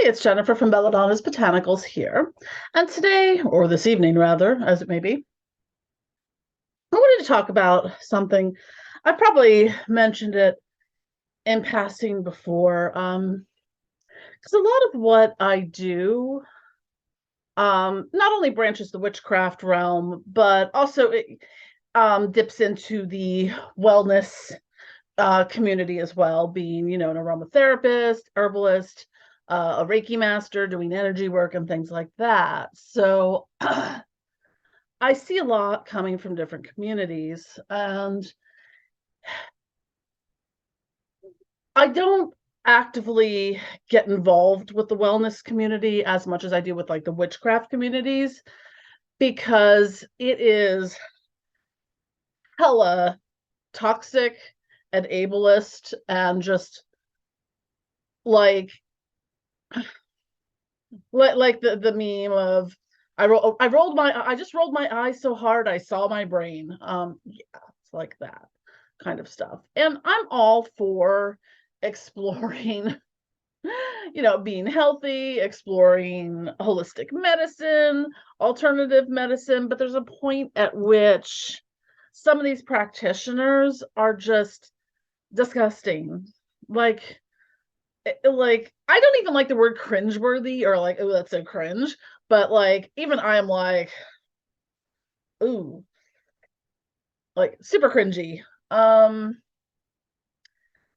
it's Jennifer from Belladonna's Botanicals here. And today, or this evening rather, as it may be, I wanted to talk about something. I probably mentioned it in passing before. Because a lot of what I do not only branches the witchcraft realm, but also it dips into the wellness community as well, being, an aromatherapist, herbalist, a Reiki master, doing energy work and things like that. So I see a lot coming from different communities, and I don't actively get involved with the wellness community as much as I do with like the witchcraft communities because it is hella toxic and ableist and just like the meme of I just rolled my eyes so hard I saw my brain. Yeah, it's like that kind of stuff. And I'm all for exploring, being healthy, exploring holistic medicine, alternative medicine, but there's a point at which some of these practitioners are just disgusting. Like I don't even like the word cringeworthy or like, oh, that's so cringe. But like even I am like, ooh, like super cringy.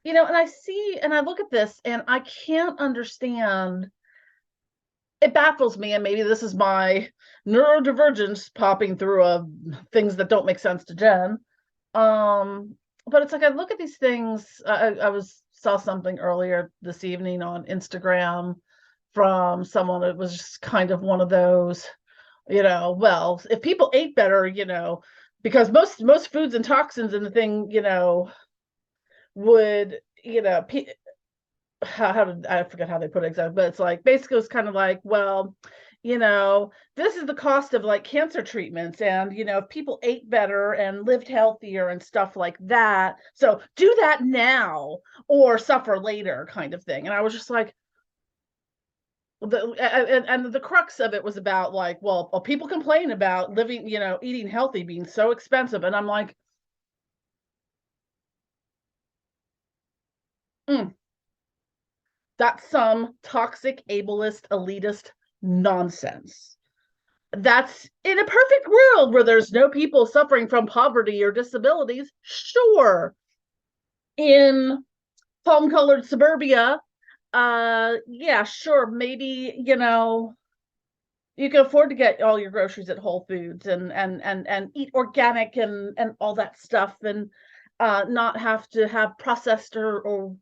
And I see and I look at this and I can't understand. It baffles me, and maybe this is my neurodivergence popping through of things that don't make sense to Jen. But it's like I look at these things. I saw something earlier this evening on Instagram from someone that was just kind of one of those, well, if people ate better, because most foods and toxins and the thing, would, how did I forget how they put it exactly, but it's like basically it's kind of like, well, this is the cost of like cancer treatments, and if people ate better and lived healthier and stuff like that, so do that now or suffer later kind of thing. And I was just like, and the crux of it was about like, well, people complain about living, eating healthy being so expensive, and I'm like, that's some toxic, ableist, elitist nonsense. That's in a perfect world where there's no people suffering from poverty or disabilities. Sure. In palm-colored suburbia, yeah, sure, maybe, you can afford to get all your groceries at Whole Foods and eat organic and all that stuff, and not have to have processed or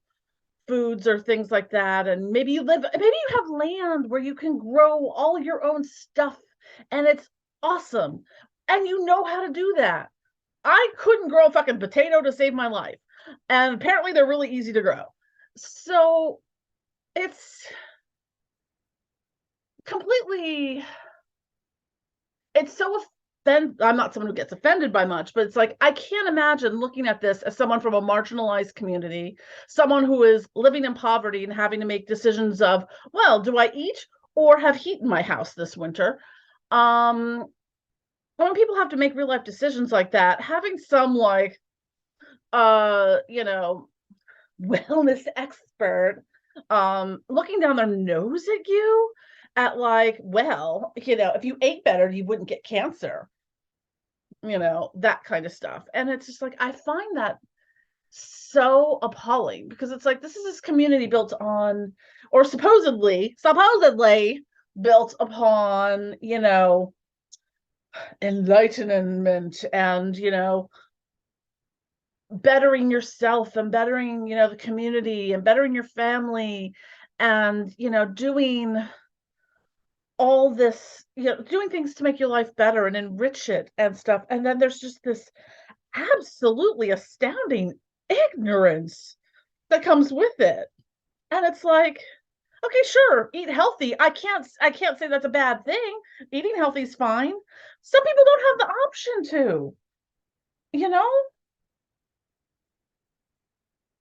foods or things like that. And maybe you have land where you can grow all your own stuff, and it's awesome, and you know how to do that. I couldn't grow a fucking potato to save my life, and apparently they're really easy to grow. So it's completely, it's so I'm not someone who gets offended by much, but it's like I can't imagine looking at this as someone from a marginalized community, someone who is living in poverty and having to make decisions of, well, do I eat or have heat in my house this winter? When people have to make real life decisions like that, having some like you know wellness expert looking down their nose at you at like, well, if you ate better you wouldn't get cancer, that kind of stuff. And it's just like I find that so appalling, because it's like this is this community built on, or supposedly built upon, enlightenment and, bettering yourself and bettering, the community and bettering your family, and, doing all this, doing things to make your life better and enrich it and stuff. And then there's just this absolutely astounding ignorance that comes with it. And it's like, okay, sure, eat healthy. I can't say that's a bad thing. Eating healthy is fine. Some people don't have the option to, you know?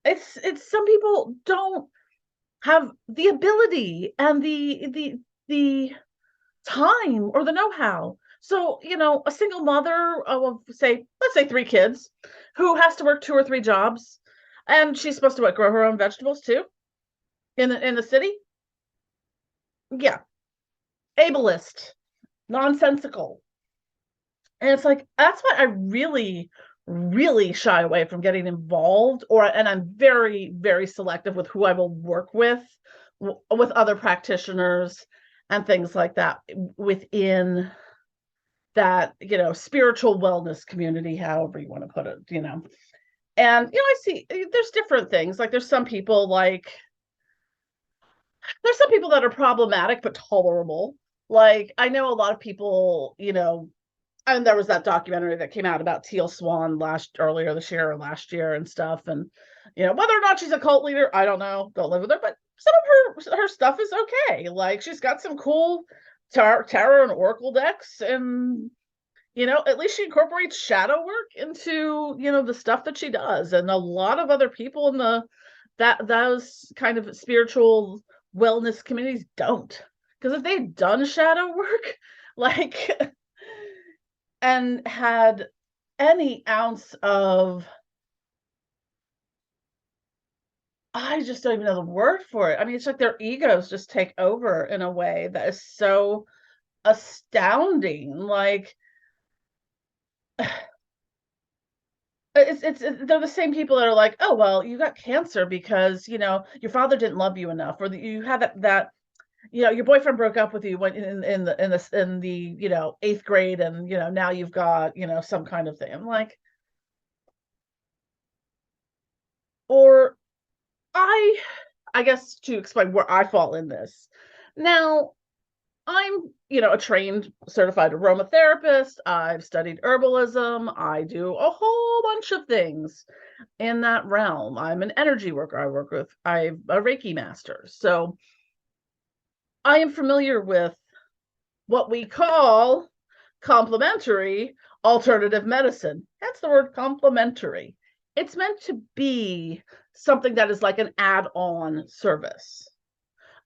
It's some people don't. have the ability and the time or the know-how. So, a single mother of, say, let's say 3 kids, who has to work 2 or 3 jobs, and she's supposed to, what, grow her own vegetables too in the city? Yeah, ableist, nonsensical. And it's like, that's why I really, really shy away from getting involved, and I'm very, very selective with who I will work with other practitioners and things like that within that, spiritual wellness community, however you want to put it. And, I see there's different things. Like there's some people that are problematic but tolerable. Like, I know a lot of people, and there was that documentary that came out about Teal Swan earlier this year or last year and stuff. And whether or not she's a cult leader, I don't know. Don't live with her, but some of her stuff is okay. Like, she's got some cool tarot and oracle decks, and at least she incorporates shadow work into the stuff that she does. And a lot of other people in those kind of spiritual wellness communities don't, because if they'd done shadow work, like, and had any ounce of, I just don't even know the word for it. I mean, it's like their egos just take over in a way that is so astounding. Like, they're the same people that are like, oh, well, you got cancer because your father didn't love you enough, or that you had that your boyfriend broke up with you when in the 8th grade, and now you've got some kind of thing. I'm like, or I I guess to explain where I fall in this. Now, I'm, a trained certified aromatherapist. I've studied herbalism. I do a whole bunch of things in that realm. I'm an energy worker. I'm a Reiki master. So I am familiar with what we call complementary alternative medicine. That's the word, complementary. It's meant to be something that is like an add-on service.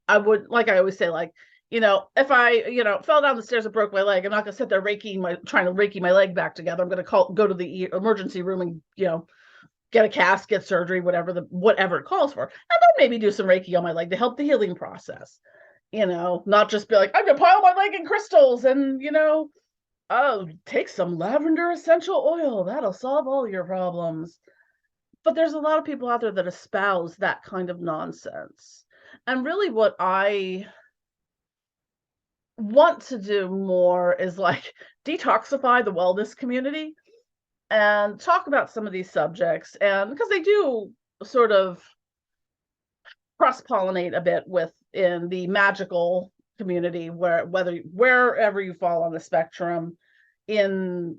I always say, like, if I, fell down the stairs and broke my leg, I'm not gonna sit there trying to reiki my leg back together. I'm gonna go to the emergency room and, get a cast, get surgery, whatever it calls for. And then maybe do some reiki on my leg to help the healing process. Not just be like, I'm gonna pile my leg in crystals and, oh, take some lavender essential oil. That'll solve all your problems. But there's a lot of people out there that espouse that kind of nonsense. And really, what I want to do more is, like, detoxify the wellness community and talk about some of these subjects. And because they do sort of cross-pollinate a bit within the magical community, wherever you fall on the spectrum in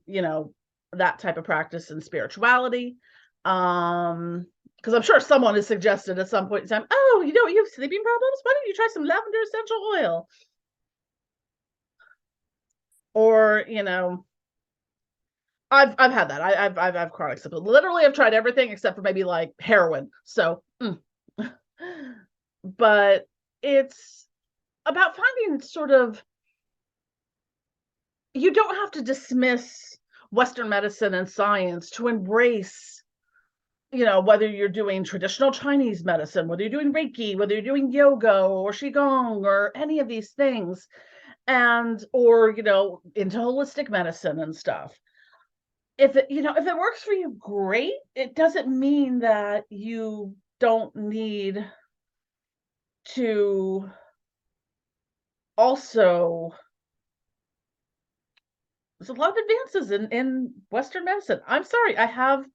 that type of practice and spirituality. Because I'm sure someone has suggested at some point in time, oh, you have sleeping problems, why don't you try some lavender essential oil? Or I've had that. I've chronic symptoms. Literally, I've tried everything except for maybe like heroin. So but it's about finding sort of, you don't have to dismiss Western medicine and science to embrace, whether you're doing traditional Chinese medicine, whether you're doing Reiki, whether you're doing yoga or Qigong or any of these things, or into holistic medicine and stuff. If it works for you, great. It doesn't mean that you don't need to also, there's a lot of advances in Western medicine. I'm sorry, I have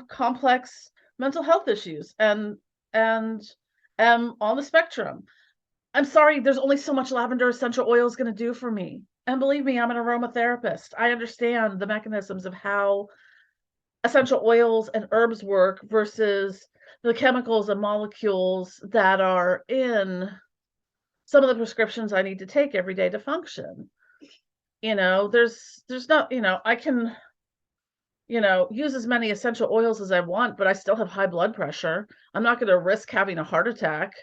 complex mental health issues and am on the spectrum. I'm sorry, there's only so much lavender essential oil is going to do for me. And believe me, I'm an aromatherapist. I understand the mechanisms of how essential oils and herbs work versus the chemicals and molecules that are in some of the prescriptions I need to take every day to function. There's not, use as many essential oils as I want, but I still have high blood pressure. I'm not going to risk having a heart attack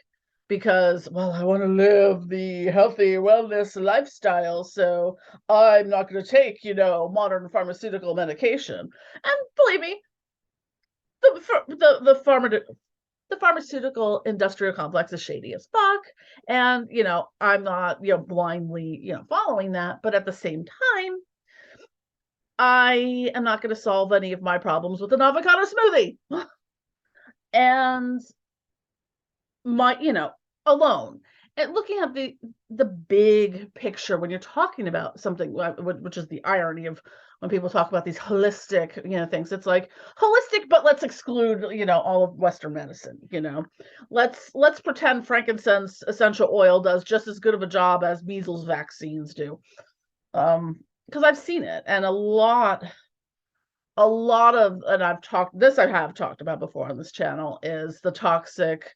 because, well, I want to live the healthy wellness lifestyle, so I'm not going to take, modern pharmaceutical medication. And believe me, the pharmaceutical industrial complex is shady as fuck, and I'm not blindly following that, but at the same time, I am not going to solve any of my problems with an avocado smoothie. And my, alone. And looking at the big picture when you're talking about something, which is the irony of when people talk about these holistic, things. It's like holistic, but let's exclude, all of Western medicine. Let's pretend frankincense essential oil does just as good of a job as measles vaccines do. Because I've seen it, and a lot of, and I have talked about before on this channel, is the toxic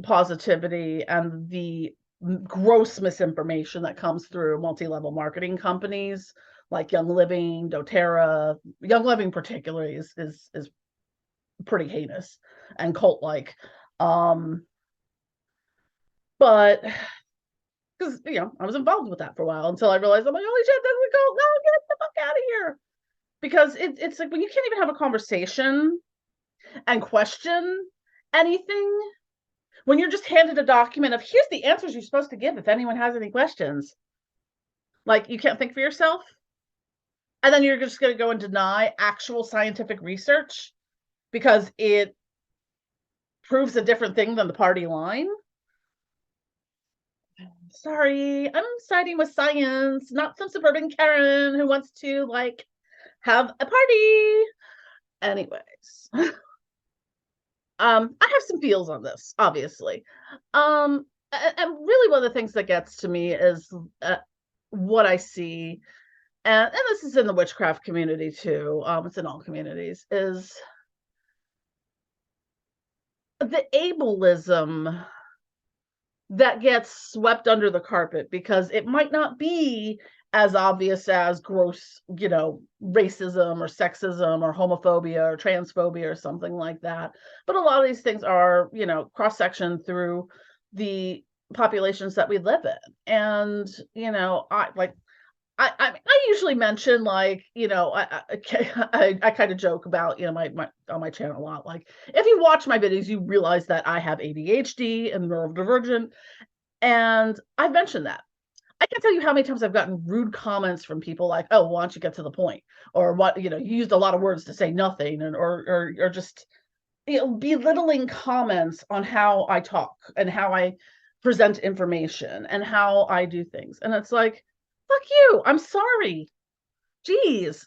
positivity and the gross misinformation that comes through multi-level marketing companies like Young Living, doTERRA. Young Living particularly is pretty heinous and cult-like. But because I was involved with that for a while until I realized, I'm like, holy shit, that's a cult. No, get the fuck out of here. Because it's like when you can't even have a conversation and question anything, when you're just handed a document of here's the answers you're supposed to give if anyone has any questions. Like, you can't think for yourself, and then you're just going to go and deny actual scientific research because it proves a different thing than the party line. Sorry, I'm siding with science, not some suburban Karen who wants to have a party. Anyways, I have some feels on this, obviously. And really one of the things that gets to me is what I see, and this is in the witchcraft community too, it's in all communities, is the ableism that gets swept under the carpet because it might not be as obvious as gross, racism or sexism or homophobia or transphobia or something like that. But a lot of these things are, cross-section through the populations that we live in. And, I usually mention I kind of joke about my on my channel a lot. Like, if you watch my videos, you realize that I have ADHD and neurodivergent, and I've mentioned that. I can't tell you how many times I've gotten rude comments from people like, "Oh, why don't you get to the point?" Or what, you used a lot of words to say nothing, and or just belittling comments on how I talk and how I present information and how I do things, and it's like, fuck you, I'm sorry. Jeez,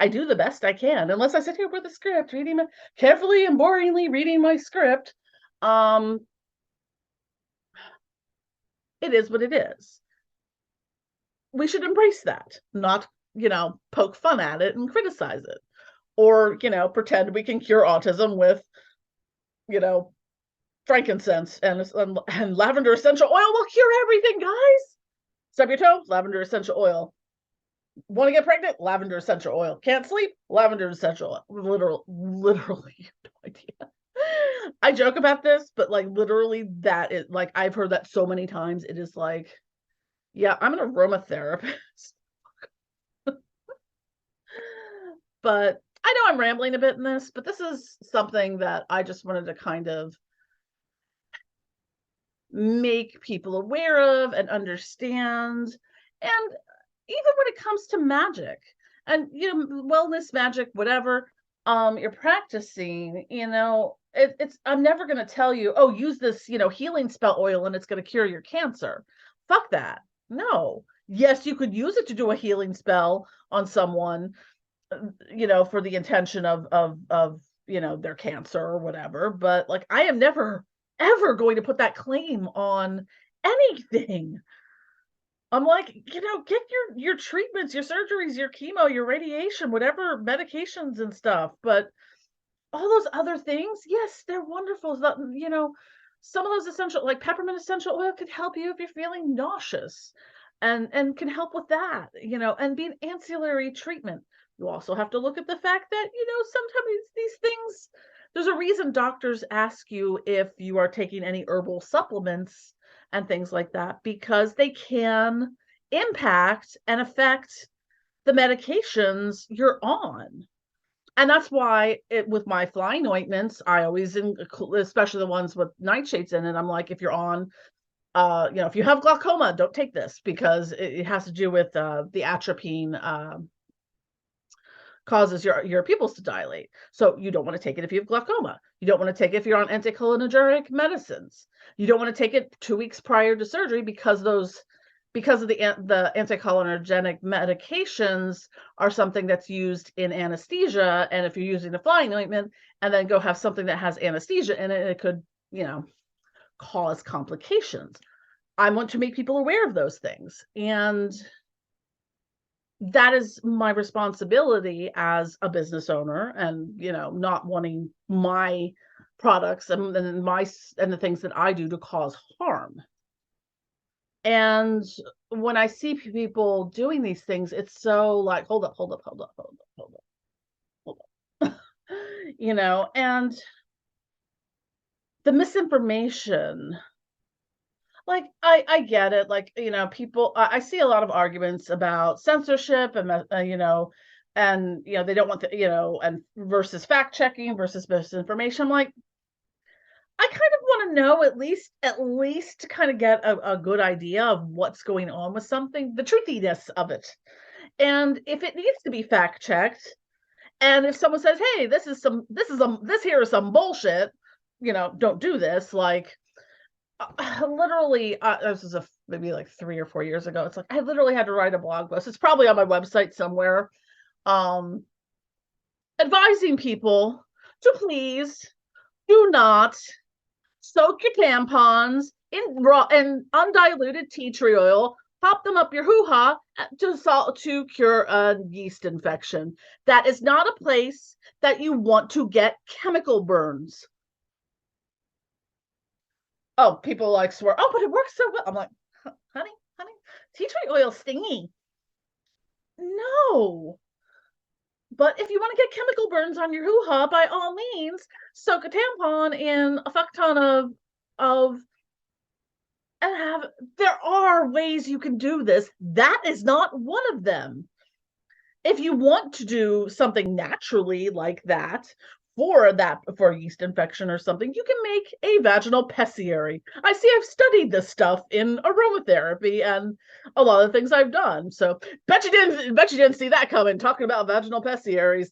I do the best I can. Unless I sit here with a script, carefully and boringly reading my script. It is what it is. We should embrace that, not, poke fun at it and criticize it. Or, pretend we can cure autism with, frankincense and lavender essential oil will cure everything, guys. Stub your toe, lavender essential oil. Want to get pregnant? Lavender essential oil. Can't sleep? Lavender essential oil. Literally, no idea. I joke about this, but literally that is I've heard that so many times. It is like, yeah, I'm an aromatherapist. But I know I'm rambling a bit in this, but this is something that I just wanted to kind of make people aware of and understand. And even when it comes to magic and wellness, magic, whatever you're practicing, it's I'm never going to tell you, oh, use this healing spell oil and it's going to cure your cancer. Fuck that. No. Yes, you could use it to do a healing spell on someone, for the intention of their cancer or whatever, but I am never ever going to put that claim on anything. I'm like, get your treatments, your surgeries, your chemo, your radiation, whatever, medications and stuff. But all those other things, yes, they're wonderful. Some of those essential, like peppermint essential oil, could help you if you're feeling nauseous, and can help with that, and be an ancillary treatment. You also have to look at the fact that, sometimes these things, there's a reason doctors ask you if you are taking any herbal supplements and things like that, because they can impact and affect the medications you're on. And that's why with my flying ointments, I always, especially the ones with nightshades in it, I'm like, if you're on, if you have glaucoma, don't take this, because it has to do with the atropine, causes your pupils to dilate. So you don't want to take it if you have glaucoma. You don't want to take it if you're on anticholinergic medicines. You don't want to take it 2 weeks prior to surgery, because of the anticholinergic medications are something that's used in anesthesia. And if you're using a flying ointment and then go have something that has anesthesia in it, it could, cause complications. I want to make people aware of those things. And that is my responsibility as a business owner, and, not wanting my products and the things that I do to cause harm. And when I see people doing these things, it's so like, hold up, hold up, hold up, hold up, hold up, hold up. And the misinformation, like, I get it. Like, people, I see a lot of arguments about censorship and, and, they don't want and versus fact checking versus misinformation. I'm like, I kind of want to know, at least to kind of get a good idea of what's going on with something, the truthiness of it. And if it needs to be fact checked, and if someone says, hey, this here is some bullshit, don't do this. Like, literally, this was maybe like 3 or 4 years ago. It's like, I literally had to write a blog post. It's probably on my website somewhere, advising people to please do not soak your tampons in raw and undiluted tea tree oil, pop them up your hoo-ha to cure a yeast infection. That is not a place that you want to get chemical burns. Oh, people like swear, oh, but it works so well. I'm like, honey, tea tree oil stingy. No. But if you want to get chemical burns on your hoo-ha, by all means, soak a tampon in a fuck ton of there are ways you can do this. That is not one of them. If you want to do something naturally like that for a yeast infection or something, you can make a vaginal pessary. I see I've studied this stuff in aromatherapy and a lot of things I've done. So bet you didn't see that coming, talking about vaginal pessaries.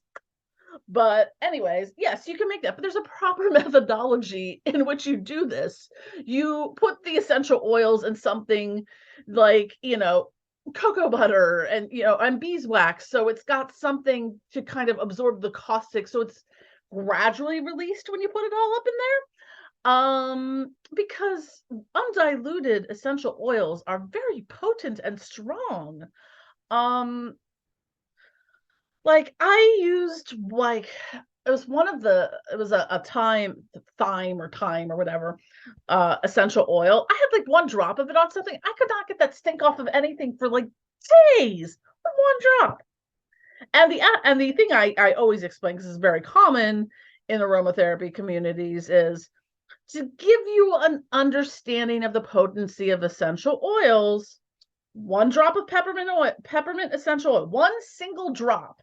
But anyways, yes, you can make that, but there's a proper methodology in which you do this. You put the essential oils in something like, cocoa butter and beeswax. So it's got something to kind of absorb the caustic. So it's gradually released when you put it all up in there. Because undiluted essential oils are very potent and strong. Like, I used, like, it was a thyme or whatever, essential oil. I had like one drop of it on something. I could not get that stink off of anything for like days with one drop. And the thing I always explain, because it's very common in aromatherapy communities, is to give you an understanding of the potency of essential oils. One drop of peppermint essential oil, one single drop,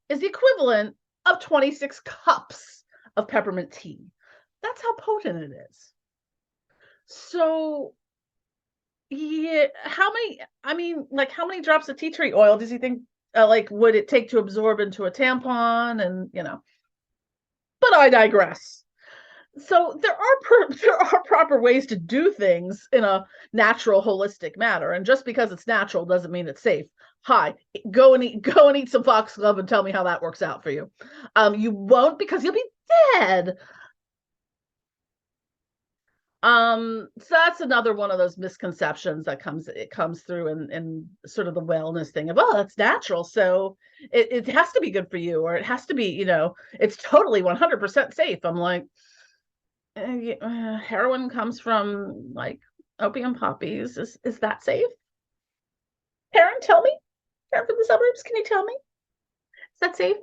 is the equivalent of 26 cups of peppermint tea. That's how potent it is. So, yeah, how many drops of tea tree oil does he think, would it take to absorb into a tampon? And, but I digress. So there are proper ways to do things in a natural, holistic manner, and just because it's natural doesn't mean it's safe. Hi, go and eat some foxglove and tell me how that works out for you. You won't, because you'll be dead. So that's another one of those misconceptions that comes through in sort of the wellness thing of, oh, that's natural, so it has to be good for you, or it has to be, it's totally 100% safe. I'm like, heroin comes from like opium poppies. Is that safe? Karen, tell me. Karen from the suburbs, can you tell me? Is that safe?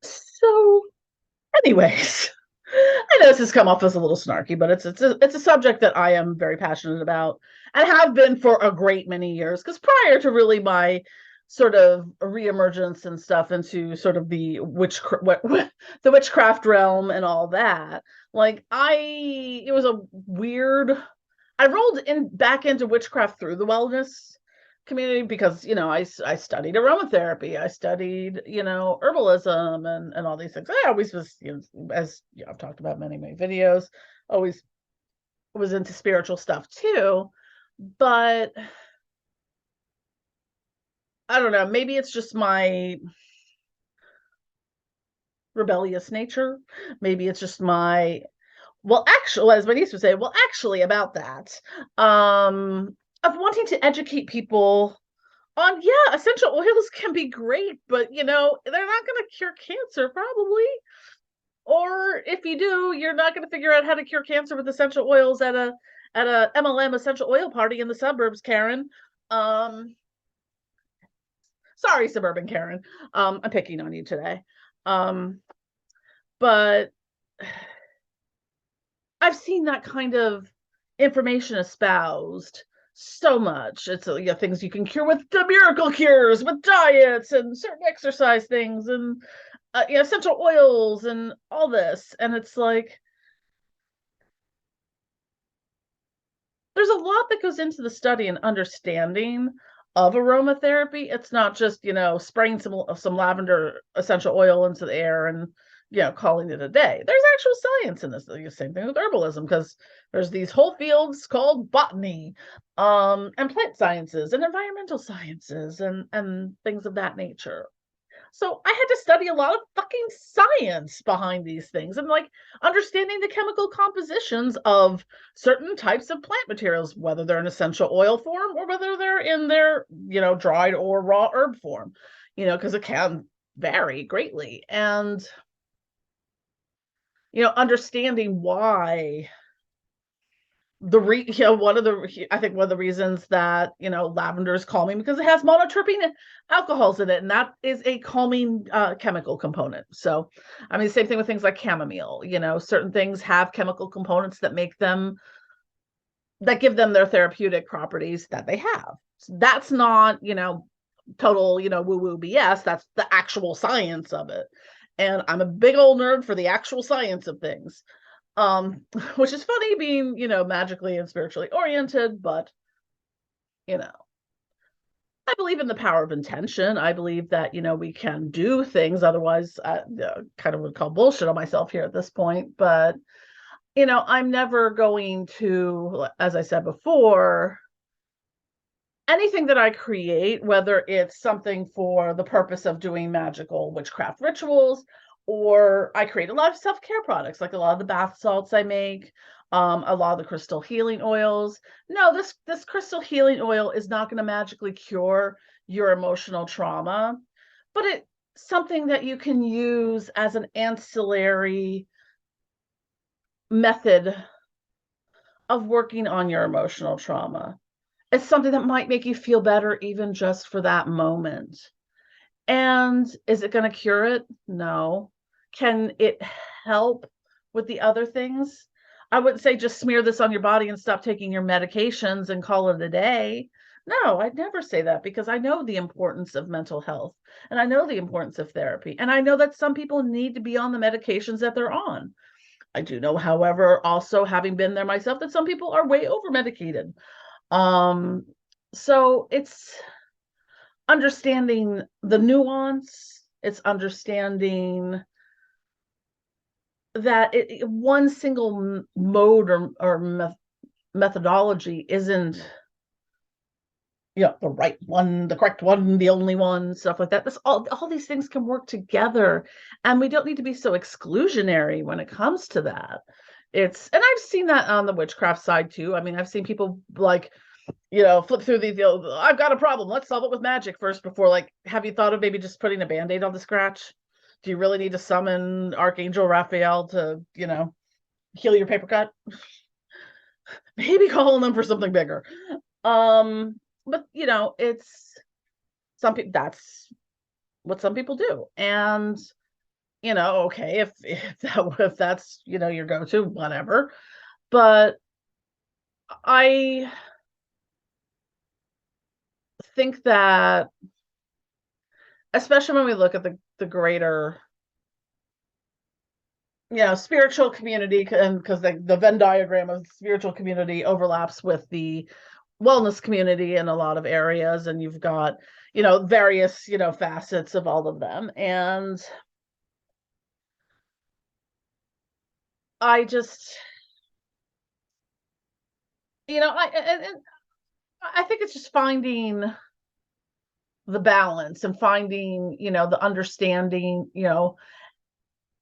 So, anyways, I know this has come off as a little snarky, but it's a subject that I am very passionate about and have been for a great many years. Because prior to really my sort of reemergence and stuff into sort of the witchcraft realm and all that, like it was a weird. I rolled in back into witchcraft through the wellness community because I studied aromatherapy, I studied herbalism and all these things. I always was, as I've talked about many videos, always was into spiritual stuff too. But I don't know, maybe it's just my rebellious nature. Maybe it's just my, well, actually, as my niece would say, well, actually, about that, of wanting to educate people on, yeah, essential oils can be great, but they're not going to cure cancer, probably. Or if you do, you're not going to figure out how to cure cancer with essential oils at a MLM essential oil party in the suburbs, Karen. Sorry, suburban Karen. I'm picking on you today. But I've seen that kind of information espoused so much. It's things you can cure with the miracle cures, with diets and certain exercise things, and essential oils and all this. And it's like there's a lot that goes into the study and understanding of aromatherapy. It's not just spraying some lavender essential oil into the air and calling it a day. There's actual science in this. The same thing with herbalism, because there's these whole fields called botany, and plant sciences and environmental sciences and things of that nature. So I had to study a lot of fucking science behind these things and like understanding the chemical compositions of certain types of plant materials, whether they're in essential oil form or whether they're in their, dried or raw herb form, because it can vary greatly. And, understanding why I think one of the reasons that lavender is calming, because it has monoterpene alcohols in it, and that is a calming chemical component. So I mean, same thing with things like chamomile. Certain things have chemical components that give them their therapeutic properties that they have. So that's not total woo woo BS. That's the actual science of it, and I'm a big old nerd for the actual science of things. Which is funny being, magically and spiritually oriented, but, I believe in the power of intention. I believe that, we can do things. Otherwise, I kind of would call bullshit on myself here at this point. But, I'm never going to, as I said before, anything that I create, whether it's something for the purpose of doing magical witchcraft rituals, or I create a lot of self-care products, like a lot of the bath salts I make, a lot of the crystal healing oils. No, this crystal healing oil is not going to magically cure your emotional trauma, but it's something that you can use as an ancillary method of working on your emotional trauma. It's something that might make you feel better even just for that moment. And is it going to cure it? No. Can it help with the other things? I wouldn't say just smear this on your body and stop taking your medications and call it a day. No, I'd never say that, because I know the importance of mental health and I know the importance of therapy. And I know that some people need to be on the medications that they're on. I do know, however, also having been there myself, that some people are way over medicated. So it's understanding the nuance. It's understanding that one single mode or methodology isn't the right one, the correct one, the only one, stuff like that. This all these things can work together, and we don't need to be so exclusionary when it comes to that. And I've seen that on the witchcraft side too. I mean, I've seen people like flip through I've got a problem, let's solve it with magic first, before, like, have you thought of maybe just putting a band-aid on the scratch? Do you really need to summon Archangel Raphael to heal your paper cut? Maybe call on them for something bigger. but it's some people, that's what some people do. And okay, if that's your go-to, whatever. But I think that, especially when we look at the greater spiritual community, and because the Venn diagram of the spiritual community overlaps with the wellness community in a lot of areas, and you've got various facets of all of them. And I just I think it's just finding the balance and finding the understanding,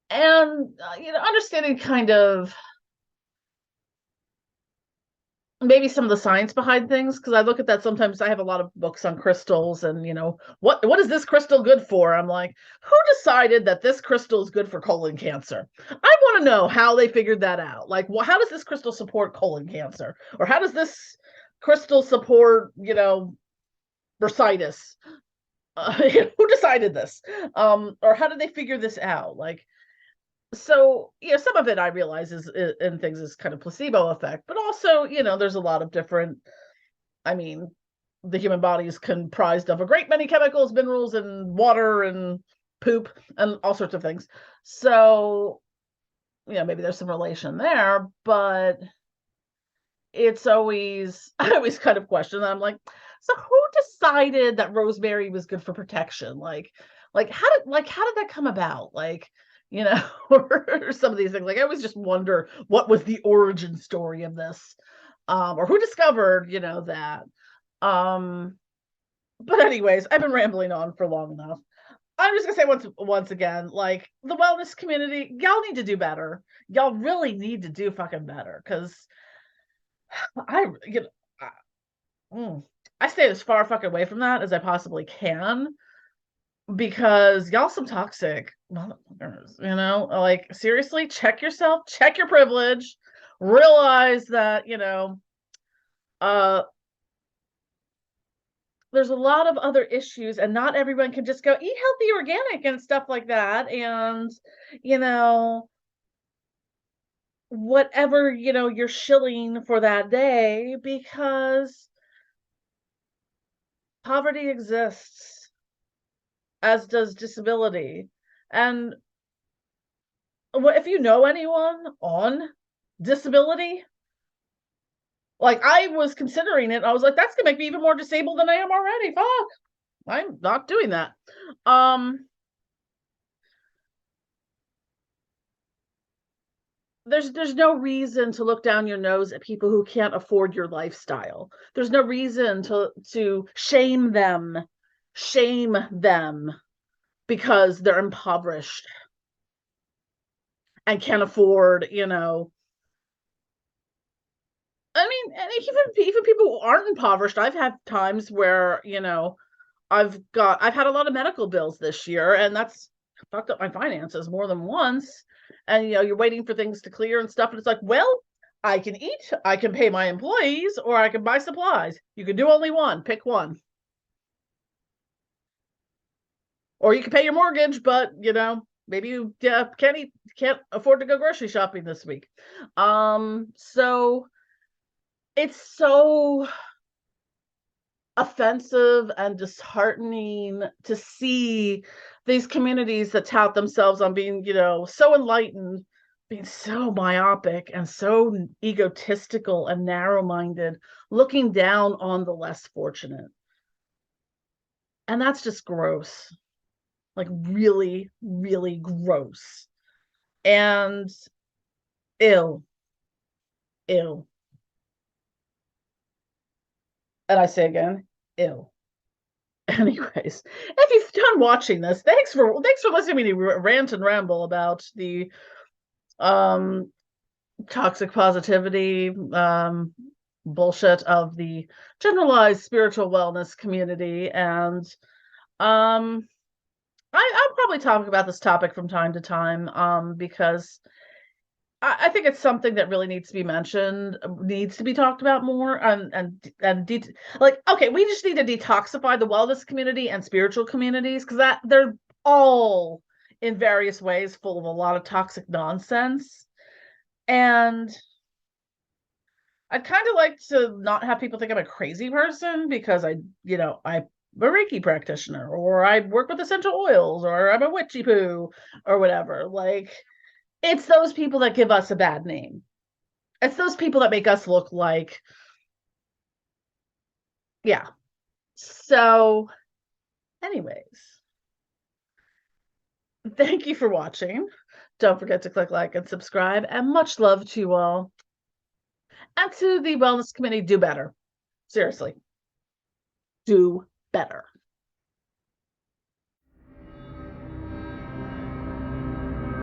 and understanding kind of maybe some of the science behind things, because I look at that sometimes. I have a lot of books on crystals, and what is this crystal good for? I'm like, who decided that this crystal is good for colon cancer? I want to know how they figured that out. Like, well, how does this crystal support colon cancer, or how does this crystal support bursitis? Who decided this? Or how did they figure this out? Like, so some of it I realize is in things is kind of placebo effect, but also there's a lot of different. I mean, the human body is comprised of a great many chemicals, minerals, and water, and poop, and all sorts of things. So maybe there's some relation there, but it's always I always kind of question that. I'm like, so who decided that rosemary was good for protection? Like how did that come about? Like, or some of these things. Like, I always just wonder what was the origin story of this, or who discovered that. Um, but anyways, I've been rambling on for long enough. I'm just gonna say once again, like, the wellness community, y'all need to do better. Y'all really need to do fucking better, because I you know I stay as far fucking away from that as I possibly can, because y'all some toxic motherfuckers, like, seriously, check yourself, check your privilege, realize that, uh there's a lot of other issues, and not everyone can just go eat healthy organic and stuff like that. And you know whatever you're shilling for that day, because poverty exists, as does disability. And what if you know anyone on disability? Like, I was considering it. I was like, that's gonna make me even more disabled than I am already. Fuck. I'm not doing that. There's no reason to look down your nose at people who can't afford your lifestyle. There's no reason to shame them because they're impoverished and can't afford, I mean, and even people who aren't impoverished. I've had times where, I've had a lot of medical bills this year, and that's fucked up my finances more than once. And you're waiting for things to clear and stuff, and it's like, well, I can eat, I can pay my employees, or I can buy supplies. You can do only one, pick one. Or you can pay your mortgage, but maybe you can't afford to go grocery shopping this week. So it's so offensive and disheartening to see these communities that tout themselves on being, so enlightened, being so myopic and so egotistical and narrow-minded, looking down on the less fortunate. And that's just gross. Like, really, really gross. And ill. Ill. And I say again, ill. Anyways, if you've done watching this, thanks for listening to me rant and ramble about the um toxic positivity bullshit of the generalized spiritual wellness community. And I'll probably talk about this topic from time to time, because I think it's something that really needs to be mentioned, needs to be talked about more, like, okay, we just need to detoxify the wellness community and spiritual communities because that they're all in various ways full of a lot of toxic nonsense. And I'd kind of like to not have people think I'm a crazy person because I'm a Reiki practitioner, or I work with essential oils, or I'm a witchy poo, or whatever. Like, it's those people that give us a bad name. It's those people that make us look like, yeah. So, anyways, thank you for watching. Don't forget to click like and subscribe, and much love to you all. And to the wellness committee, do better. Seriously, do better.